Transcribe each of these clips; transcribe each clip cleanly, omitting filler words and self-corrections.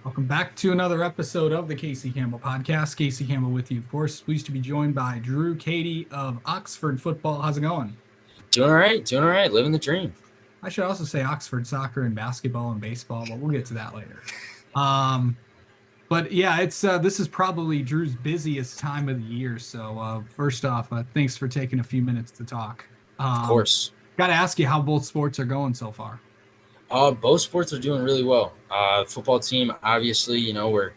Welcome back to another episode of the Casey Campbell podcast. Casey Campbell with you, of course. Pleased to be joined by Drew Cady of Oxford Football. How's it going? Doing all right, living the dream. I should also say Oxford soccer and basketball and baseball, but we'll get to that later. Um, but yeah, it's this is probably Drew's busiest time of the year. So first off, thanks for taking a few minutes to talk. Of Um, course. Got to ask you how both sports are going so far. Both sports are doing really well. Football team, obviously, we're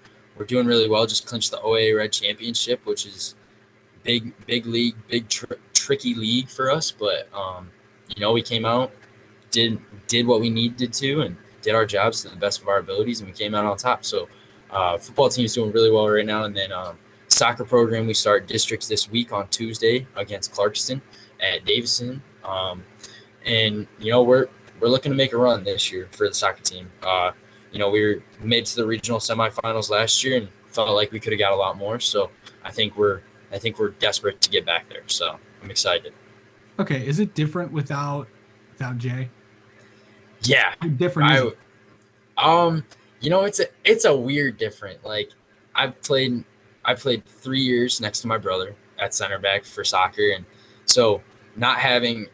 doing really well. Just clinched the OA Red Championship, which is big league, tricky league for us. But we came out, did what we needed to, and did our jobs to the best of our abilities, and we came out on top. So, football team is doing really well right now. And then soccer program, we start districts this week on Tuesday against Clarkston at Davison. We're looking to make a run this year for the soccer team. We made to the regional semifinals last year and felt like we could have got a lot more. So I think we're desperate to get back there. So I'm excited. Okay, is it different without Jay? Yeah, How different is it? it's a weird different. Like I played 3 years next to my brother at center back for soccer, and so not having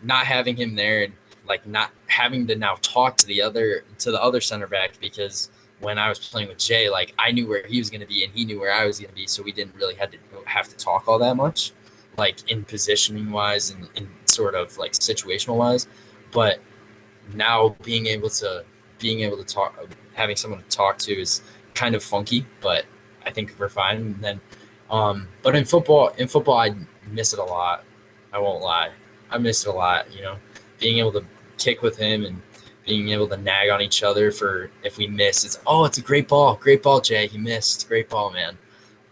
him there, and like not having to now talk to the other center back, because when I was playing with Jay, like I knew where he was going to be and he knew where I was going to be, so we didn't really have to talk all that much, like in positioning wise and in sort of like situational wise. But now being able to talk, having someone to talk to is kind of funky, but I think we're fine. And then, but in football, I miss it a lot. I won't lie, I miss it a lot. Being able to kick with him and being able to nag on each other for if we miss. It's a great ball, Jay. He missed, great ball, man.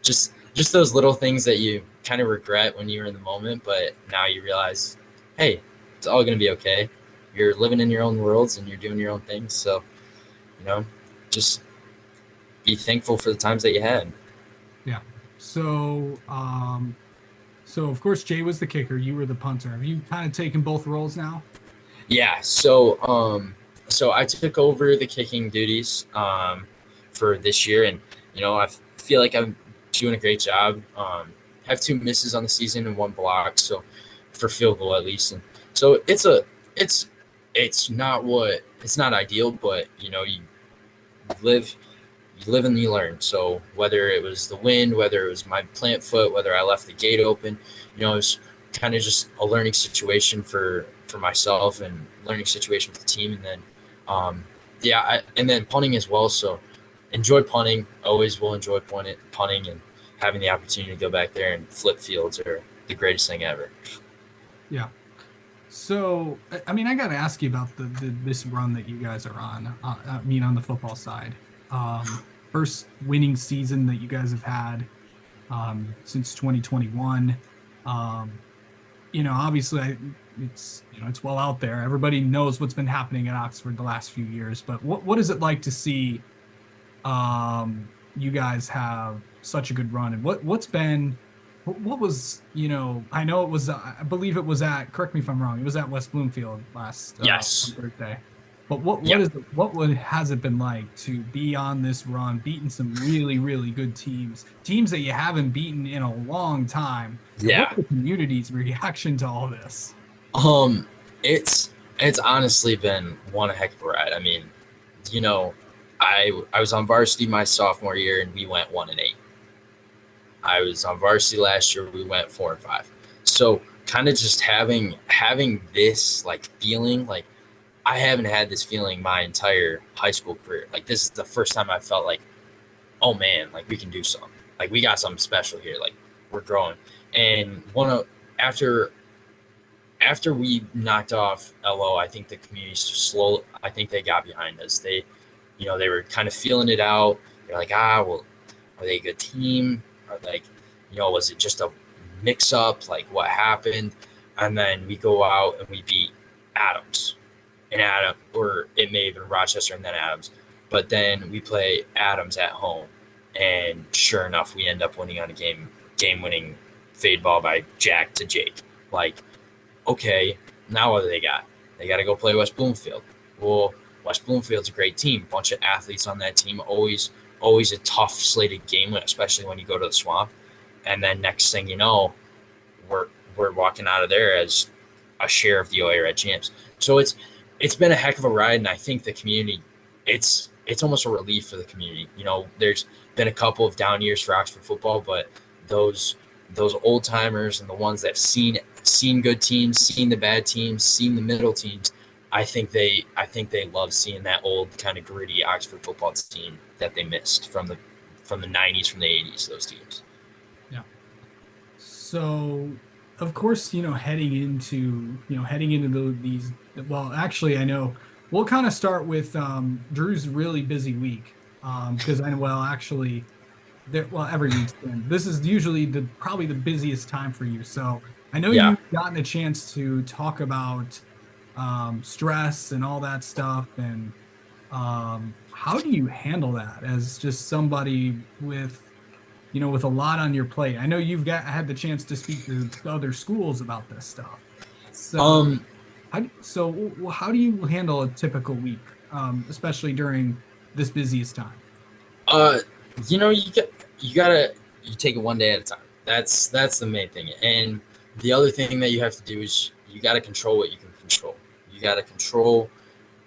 Just those little things that you kind of regret when you were in the moment, but now you realize, hey, it's all gonna be okay. You're living in your own worlds and you're doing your own things. So, just be thankful for the times that you had. Yeah. So, so of course Jay was the kicker, you were the punter. Have you kind of taken both roles now? Yeah. So I took over the kicking duties for this year, and I feel like I'm doing a great job. Have two misses on the season and one block, so for field goal at least. And so it's not ideal, but live you live and you learn. So whether it was the wind, whether it was my plant foot, whether I left the gate open, it was kind of just a learning situation for myself and learning situation for the team. And then, and then punting as well. So enjoy punting. Always will enjoy punting, and having the opportunity to go back there and flip fields are the greatest thing ever. Yeah. So, I mean, I got to ask you about this run that you guys are on. On the football side, first winning season that you guys have had since 2021. Obviously, it's well out there. Everybody knows what's been happening at Oxford the last few years. But what is it like to see you guys have such a good run, and what was, I know it was, I believe it was correct me if I'm wrong, it was at West Bloomfield last Yes. birthday. But what Yep. is has it been like to be on this run, beating some really, really good teams that you haven't beaten in a long time? And Yeah. what's the community's reaction to all this? It's honestly been one heck of a ride. I mean, I was on varsity my sophomore year and we went 1-8. I was on varsity last year. We went 4-5. So kind of just having this like feeling, like I haven't had this feeling my entire high school career. Like this is the first time I felt like, oh man, like we can do something. Like we got something special here. Like we're growing. And after we knocked off LO, I think the community slow. I think they got behind us. They were kind of feeling it out. They're like, well, are they a good team? Or like, was it just a mix up? Like what happened? And then we go out and we beat Adams or it may have been Rochester and then Adams. But then we play Adams at home. And sure enough, we end up winning on a game winning fade ball by Jack to Jake. Like, okay, now what do they got? They got to go play West Bloomfield. Well, West Bloomfield's a great team. Bunch of athletes on that team, always always a tough slated game, especially when you go to the Swamp. And then next thing you know, we're we're walking out of there as a share of the OA Red champs. So it's been a heck of a ride, and I think the community, it's almost a relief for the community. There's been a couple of down years for Oxford football, but those those old timers and the ones that have seen good teams, seen the bad teams, seen the middle teams. I think they love seeing that old kind of gritty Oxford football team that they missed from the 90s, from the 80s. Those teams. Yeah. So, of course, these. Well, actually, I know we'll kind of start with Drew's really busy week because actually, every week's been. This is usually the probably the busiest time for you. So I know Yeah. you've gotten a chance to talk about stress and all that stuff, and how do you handle that as just somebody with a lot on your plate? I know you've had the chance to speak to other schools about this stuff. So Um. how do you handle a typical week, especially during this busiest time? Uh. You take it one day at a time. That's the main thing. And the other thing that you have to do is you got to control what you can control. You got to control.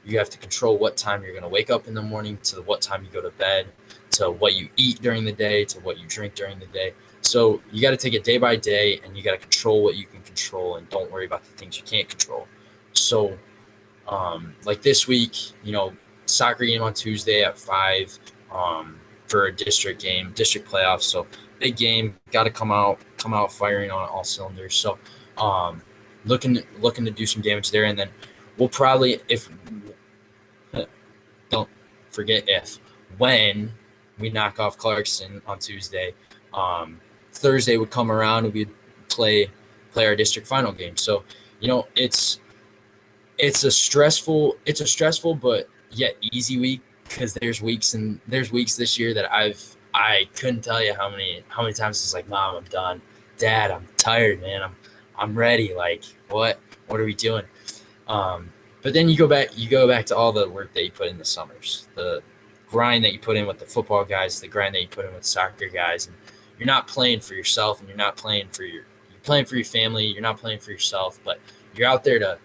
You have to control what time you're going to wake up in the morning, to what time you go to bed, to what you eat during the day, to what you drink during the day. So you got to take it day by day, and you got to control what you can control, and don't worry about the things you can't control. So, like this week, soccer game on Tuesday at 5, for a district game, district playoffs. So big game, got to come out firing on all cylinders. So, looking to do some damage there, and then we'll probably, if don't forget, if when we knock off Clarkson on Tuesday, Thursday would come around and we'd play our district final game. So it's it's a stressful but yet easy week, because there's weeks this year that I couldn't tell you how many times it's like, Mom, I'm done. Dad, I'm tired, man. I'm ready. Like, what are we doing? But then you go back to all the work that you put in the summers, the grind that you put in with the football guys, the grind that you put in with soccer guys, and you're not playing for yourself, and you're playing for your family. You're not playing for yourself, but you're out there to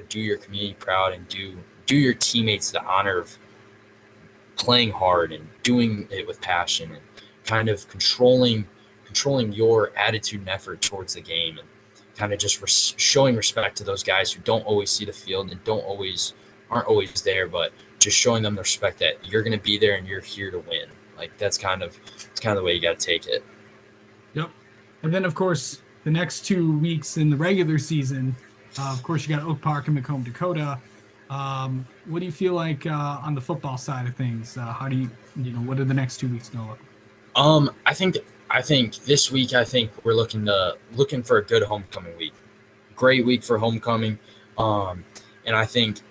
do your community proud, and do your teammates the honor of playing hard and doing it with passion, and kind of controlling your attitude and effort towards the game, and kind of just showing respect to those guys who don't always see the field and aren't always there, but just showing them the respect that you're going to be there and you're here to win. Like, it's kind of the way you got to take it. Yep. And then, of course, the next 2 weeks in the regular season, of course, you got Oak Park and Macomb, Dakota. What do you feel like on the football side of things? How do what are the next 2 weeks going to look? I think this week, I think we're looking for a good homecoming week. Great week for homecoming. And I think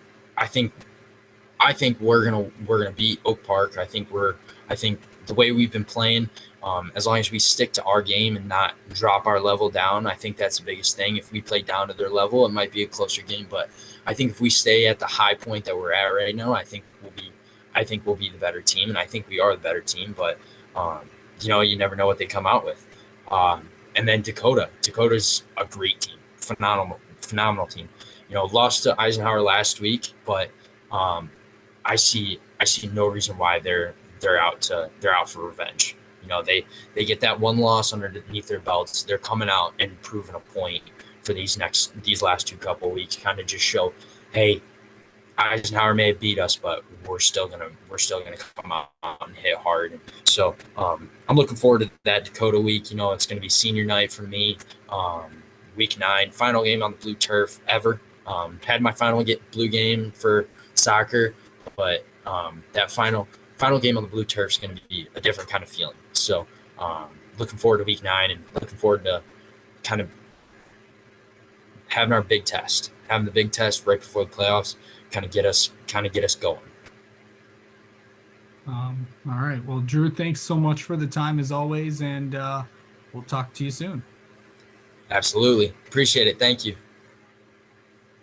we're gonna beat Oak Park. I think the way we've been playing, as long as we stick to our game and not drop our level down, I think that's the biggest thing. If we play down to their level, it might be a closer game. But I think if we stay at the high point that we're at right now, I think we'll be the better team, and I think we are the better team. But you never know what they come out with. And then Dakota's a great team, phenomenal team. Lost to Eisenhower last week, but I see no reason why they're out for revenge. They get that one loss underneath their belts. They're coming out and proving a point for these last two couple of weeks. Kind of just show, hey, Eisenhower may have beat us, but we're still gonna come out and hit hard. So I'm looking forward to that Dakota week. It's gonna be senior night for me. Week 9, final game on the blue turf ever. Had my final blue game for soccer, but that final game on the blue turf is going to be a different kind of feeling. So looking forward to week 9, and looking forward to kind of having the big test right before the playoffs, kind of get us going. All right. Well, Drew, thanks so much for the time as always, and we'll talk to you soon. Absolutely. Appreciate it. Thank you.